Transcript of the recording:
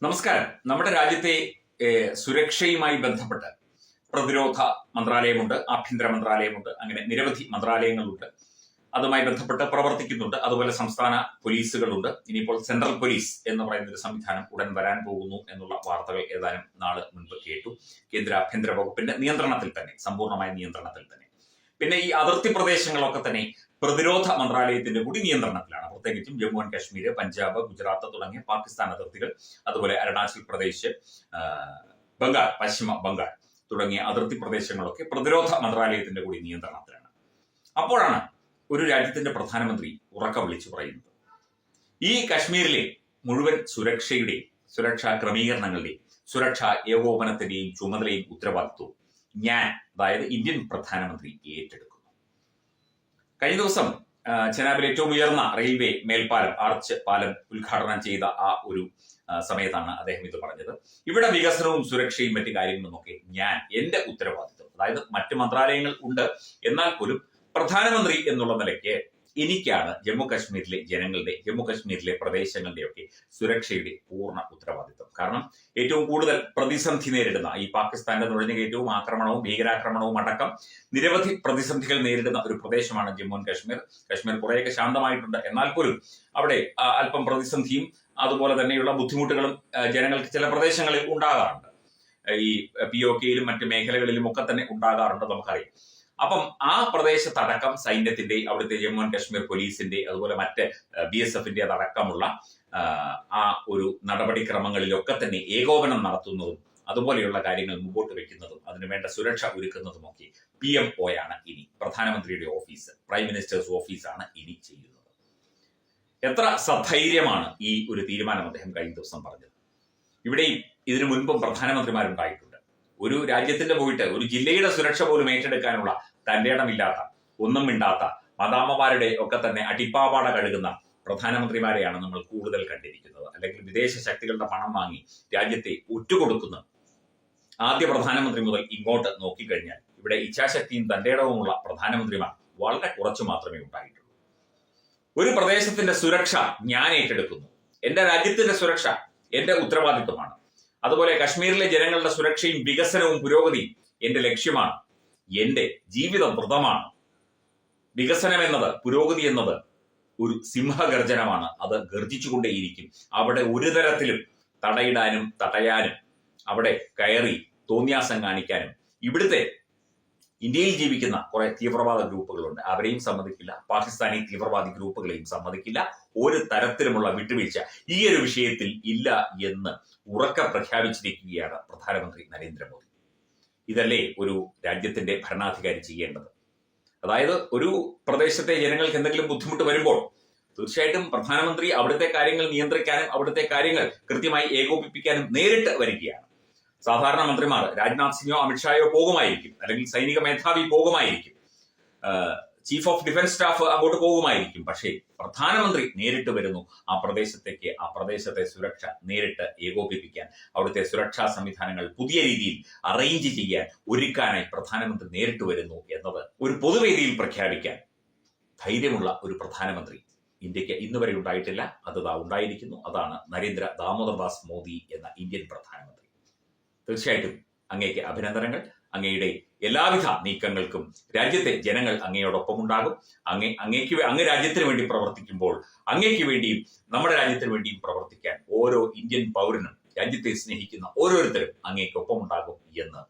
നമസ്കാരം. നമ്മുടെ രാജ്യത്തെ സുരക്ഷയുമായി ബന്ധപ്പെട്ട് പ്രതിരോധ മന്ത്രാലയമുണ്ട്, ആഭ്യന്തര മന്ത്രാലയമുണ്ട്, അങ്ങനെ നിരവധി മന്ത്രാലയങ്ങളുണ്ട്. അതുമായി ബന്ധപ്പെട്ട് പ്രവർത്തിക്കുന്നുണ്ട്. അതുപോലെ സംസ്ഥാന പോലീസുകളുണ്ട്. ഇനിയിപ്പോൾ സെൻട്രൽ പോലീസ് എന്ന് പറയുന്ന ഒരു സംവിധാനം ഉടൻ വരാൻ പോകുന്നു എന്നുള്ള വാർത്തകൾ ഏതാനും നാൾ മുൻപ് കേട്ടു. കേന്ദ്ര ആഭ്യന്തര വകുപ്പിന്റെ നിയന്ത്രണത്തിൽ തന്നെ, സമ്പൂർണ്ണമായ നിയന്ത്രണത്തിൽ തന്നെ. പിന്നെ ഈ അതിർത്തി പ്രദേശങ്ങളൊക്കെ തന്നെ പ്രതിരോധ മന്ത്രാലയത്തിന്റെ കൂടി നിയന്ത്രണത്തിലാണ്. പ്രത്യേകിച്ചും ജമ്മു ആൻഡ് കാശ്മീർ, പഞ്ചാബ്, ഗുജറാത്ത് തുടങ്ങിയ പാകിസ്ഥാൻ അതിർത്തികൾ, അതുപോലെ അരുണാചൽ പ്രദേശ്, ബംഗാൾ, പശ്ചിമ ബംഗാൾ തുടങ്ങിയ അതിർത്തി പ്രദേശങ്ങളൊക്കെ പ്രതിരോധ മന്ത്രാലയത്തിന്റെ കൂടി നിയന്ത്രണത്തിലാണ്. അപ്പോഴാണ് ഒരു രാജ്യത്തിന്റെ പ്രധാനമന്ത്രി ഉറക്ക വിളിച്ചു പറയുന്നത്, ഈ കാശ്മീരിലെ മുഴുവൻ സുരക്ഷാ ക്രമീകരണങ്ങളുടെയും സുരക്ഷാ ഏകോപനത്തിന്റെയും ചുമതലയും ഉത്തരവാദിത്വവും ഞാൻ, അതായത് ഇന്ത്യൻ പ്രധാനമന്ത്രി, ഏറ്റെടുക്കുന്നു. കഴിഞ്ഞ ദിവസം ചെനാബിൽ ഏറ്റവും ഉയർന്ന റെയിൽവേ മേൽപ്പാലം, ആർച്ച് പാലം ഉദ്ഘാടനം ചെയ്ത ആ ഒരു സമയത്താണ് അദ്ദേഹം ഇത് പറഞ്ഞത്. ഇവിടെ വികസനവും സുരക്ഷയും മറ്റു കാര്യങ്ങളുമൊക്കെ എന്റെ ഉത്തരവാദിത്വം, അതായത് മറ്റു മന്ത്രാലയങ്ങൾ ഉണ്ട്, എന്നാൽ പോലും പ്രധാനമന്ത്രി എന്നുള്ള നിലയ്ക്ക് എനിക്കാണ് ജമ്മു കാശ്മീരിലെ ജനങ്ങളുടെ, ജമ്മു കാശ്മീരിലെ പ്രദേശങ്ങളുടെയൊക്കെ സുരക്ഷയുടെ പൂർണ്ണ ഉത്തരവാദിത്വം. കാരണം ഏറ്റവും കൂടുതൽ പ്രതിസന്ധി നേരിടുന്ന ഈ പാകിസ്ഥാന്റെ നുഴഞ്ഞുകയറ്റവും ആക്രമണവും ഭീകരാക്രമണവും അടക്കം നിരവധി പ്രതിസന്ധികൾ നേരിടുന്ന ഒരു പ്രദേശമാണ് ജമ്മു ആൻഡ് കാശ്മീർ. കാശ്മീർ കുറേയൊക്കെ ശാന്തമായിട്ടുണ്ട്, എന്നാൽ പോലും അവിടെ അല്പം പ്രതിസന്ധിയും അതുപോലെ തന്നെയുള്ള ബുദ്ധിമുട്ടുകളും ജനങ്ങൾക്ക് ചില പ്രദേശങ്ങളിൽ ഉണ്ടാകാറുണ്ട്. ഈ POKയിലും മറ്റ് മേഖലകളിലും ഒക്കെ തന്നെ ഉണ്ടാകാറുണ്ട്, നമുക്കറിയാം. അപ്പം ആ പ്രദേശത്തടക്കം സൈന്യത്തിന്റെ, അവിടുത്തെ ജമ്മു ആൻഡ് കാശ്മീർ പോലീസിന്റെ, അതുപോലെ മറ്റ് BSFന്റെ അടക്കമുള്ള ആ ഒരു നടപടിക്രമങ്ങളിലൊക്കെ തന്നെ ഏകോപനം നടത്തുന്നതും അതുപോലെയുള്ള കാര്യങ്ങൾ മുമ്പോട്ട് വെക്കുന്നതും അതിനുവേണ്ട സുരക്ഷ ഒരുക്കുന്നതുമൊക്കെ PMO ആണ് ഇനി പ്രധാനമന്ത്രിയുടെ ഓഫീസ്, പ്രൈം മിനിസ്റ്റേഴ്സ് ഓഫീസാണ് ഇനി ചെയ്യുന്നത്. എത്ര സധൈര്യമാണ് ഈ ഒരു തീരുമാനം അദ്ദേഹം കഴിഞ്ഞ ദിവസം പറഞ്ഞത്. ഇവിടെയും ഇതിനു മുൻപും പ്രധാനമന്ത്രിമാരുണ്ടായിട്ടുണ്ട്. ഒരു രാജ്യത്തിന്റെ പോയിട്ട് ഒരു ജില്ലയുടെ സുരക്ഷ പോലും ഏറ്റെടുക്കാനുള്ള തന്റെ ഇടമില്ലാത്ത, ഒന്നും മിണ്ടാത്ത, മദാമ്മമാരുടെ ഒക്കെ തന്നെ അടിപ്പാവാട കഴുകുന്ന പ്രധാനമന്ത്രിമാരെയാണ് നമ്മൾ കൂടുതൽ കണ്ടിരിക്കുന്നത്. അല്ലെങ്കിൽ വിദേശ ശക്തികളുടെ പണം വാങ്ങി രാജ്യത്തെ ഒറ്റുകൊടുക്കുന്ന ആദ്യ പ്രധാനമന്ത്രി മുതൽ ഇങ്ങോട്ട് നോക്കിക്കഴിഞ്ഞാൽ ഇവിടെ ഇച്ഛാശക്തിയും തന്റെ ഇടവുമുള്ള പ്രധാനമന്ത്രിമാർ വളരെ കുറച്ചു മാത്രമേ ഉണ്ടായിട്ടുള്ളൂ. ഒരു പ്രദേശത്തിന്റെ സുരക്ഷ ഞാൻ ഏറ്റെടുക്കുന്നു, എന്റെ രാജ്യത്തിന്റെ സുരക്ഷ എന്റെ ഉത്തരവാദിത്വമാണ്. അതുപോലെ കശ്മീരിലെ ജനങ്ങളുടെ സുരക്ഷയും വികസനവും പുരോഗതിയും എന്റെ ലക്ഷ്യമാണ്, എന്റെ ജീവിത വ്രതമാണ്. വികസനം എന്നത്, പുരോഗതി എന്നത് ഒരു സിംഹഗർജനമാണ്. അത് ഗർജിച്ചുകൊണ്ടേയിരിക്കും. അവിടെ ഒരു തരത്തിലും തടയിടാനും തടയാനും, അവിടെ കയറി തോന്നിയാസം കാണിക്കാനും ഇവിടുത്തെ ഇന്ത്യയിൽ ജീവിക്കുന്ന കുറെ തീവ്രവാദ ഗ്രൂപ്പുകളുണ്ട്, അവരെയും സമ്മതിക്കില്ല. പാകിസ്ഥാനി തീവ്രവാദി ഗ്രൂപ്പുകളെയും സമ്മതിക്കില്ല. ഒരു തരത്തിലുമുള്ള വിട്ടുവീഴ്ച ഈ ഒരു വിഷയത്തിൽ ഇല്ല എന്ന് ഉറക്കെ പ്രഖ്യാപിച്ചിരിക്കുകയാണ് പ്രധാനമന്ത്രി നരേന്ദ്രമോദി. ഇതല്ലേ ഒരു രാജ്യത്തിന്റെ ഭരണാധികാരി ചെയ്യേണ്ടത്? അതായത് ഒരു പ്രദേശത്തെ ജനങ്ങൾക്ക് എന്തെങ്കിലും ബുദ്ധിമുട്ട് വരുമ്പോൾ തീർച്ചയായിട്ടും പ്രധാനമന്ത്രി അവിടുത്തെ കാര്യങ്ങൾ നിയന്ത്രിക്കാനും അവിടുത്തെ കാര്യങ്ങൾ കൃത്യമായി ഏകോപിപ്പിക്കാനും നേരിട്ട് വരികയാണ്. സാധാരണ മന്ത്രിമാർ, രാജ്നാഥ് സിംഗോ അമിത്ഷായോ പോകുമായിരിക്കും, അല്ലെങ്കിൽ സൈനിക മേധാവി പോകുമായിരിക്കും, ചീഫ് ഓഫ് ഡിഫൻസ് സ്റ്റാഫ് അങ്ങോട്ട് പോകുമായിരിക്കും. പക്ഷേ പ്രധാനമന്ത്രി നേരിട്ട് വരുന്നു ആ പ്രദേശത്തേക്ക്, ആ പ്രദേശത്തെ സുരക്ഷ നേരിട്ട് ഏകോപിപ്പിക്കാൻ, അവിടുത്തെ സുരക്ഷാ സംവിധാനങ്ങൾ പുതിയ രീതിയിൽ അറേഞ്ച് ചെയ്യാൻ, ഒരുക്കാനായി പ്രധാനമന്ത്രി നേരിട്ട് വരുന്നു എന്നത് ഒരു പൊതുവേദിയിൽ പ്രഖ്യാപിക്കാൻ ധൈര്യമുള്ള ഒരു പ്രധാനമന്ത്രി ഇന്ത്യക്ക് ഇന്നുവരെ ഉണ്ടായിട്ടില്ല. അത് ഉണ്ടായിരിക്കുന്നു. അതാണ് നരേന്ദ്ര ദാമോദർദാസ് മോദി എന്ന ഇന്ത്യൻ പ്രധാനമന്ത്രി. തീർച്ചയായിട്ടും അങ്ങേക്ക് അഭിനന്ദനങ്ങൾ. അങ്ങയുടെ എല്ലാവിധ നീക്കങ്ങൾക്കും രാജ്യത്തെ ജനങ്ങൾ അങ്ങയോടൊപ്പം ഉണ്ടാകും. അങ്ങ് രാജ്യത്തിന് വേണ്ടി പ്രവർത്തിക്കുമ്പോൾ അങ്ങേക്ക് വേണ്ടിയും നമ്മുടെ രാജ്യത്തിന് വേണ്ടിയും പ്രവർത്തിക്കാൻ ഓരോ ഇന്ത്യൻ പൗരനും, രാജ്യത്തെ സ്നേഹിക്കുന്ന ഓരോരുത്തരും അങ്ങേക്കൊപ്പം ഉണ്ടാകും എന്ന്